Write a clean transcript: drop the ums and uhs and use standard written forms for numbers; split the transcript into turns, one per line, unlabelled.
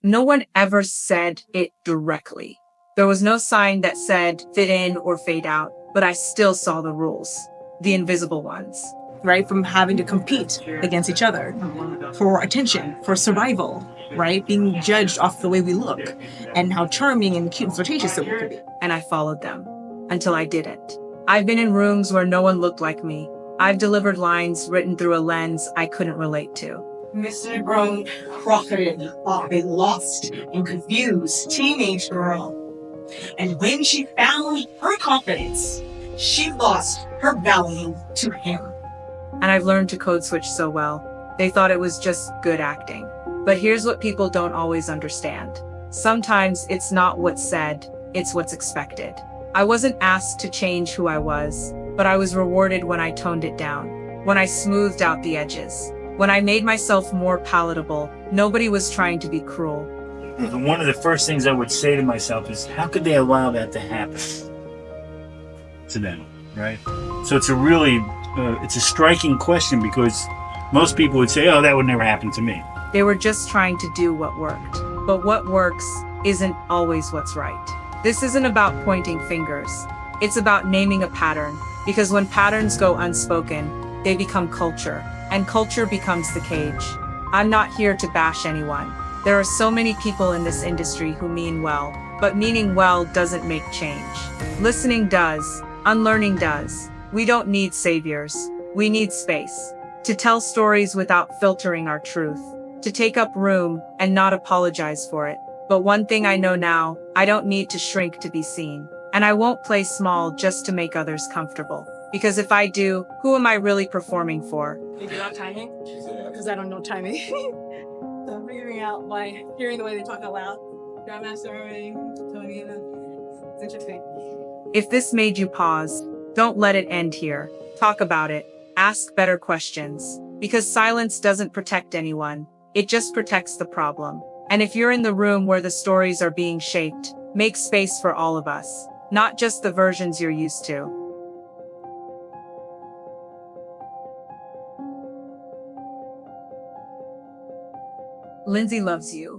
No one ever said it directly. There was no sign that said fit in or fade out, but I still saw the rules, the invisible ones.
Right? From having to compete against each other for attention, for survival, right? Being judged off the way we look and how charming and cute and flirtatious that we could be.
And I followed them until I didn't. I've been in rooms where no one looked like me. I've delivered lines written through a lens I couldn't relate to.
Mr. Grown profited off a lost and confused teenage girl. And when she found her confidence, she lost her value to him.
And I've learned to code switch so well. They thought it was just good acting. But here's what people don't always understand. Sometimes it's not what's said, it's what's expected. I wasn't asked to change who I was, but I was rewarded when I toned it down, when I smoothed out the edges, when I made myself more palatable. Nobody was trying to be cruel.
One of the first things I would say to myself is, how could they allow that to happen to them, right? So it's a really, it's a striking question, because most people would say, oh, that would never happen to me.
They were just trying to do what worked. But what works isn't always what's right. This isn't about pointing fingers. It's about naming a pattern, because when patterns go unspoken, they become culture, and culture becomes the cage. I'm not here to bash anyone. There are so many people in this industry who mean well, but meaning well doesn't make change. Listening does. Unlearning does. We don't need saviors. We need space. To tell stories without filtering our truth. To take up room and not apologize for it. But one thing I know now, I don't need to shrink to be seen. And I won't play small just to make others comfortable. Because if I do, who am I really performing for?
Figure out timing? Because I don't know timing. So I'm figuring out by hearing the way they talk out loud. Grandmastering, Tony, it's interesting.
If this made you pause, don't let it end here. Talk about it. Ask better questions. Because silence doesn't protect anyone. It just protects the problem. And if you're in the room where the stories are being shaped, make space for all of us. Not just the versions you're used to. Lindsay loves you.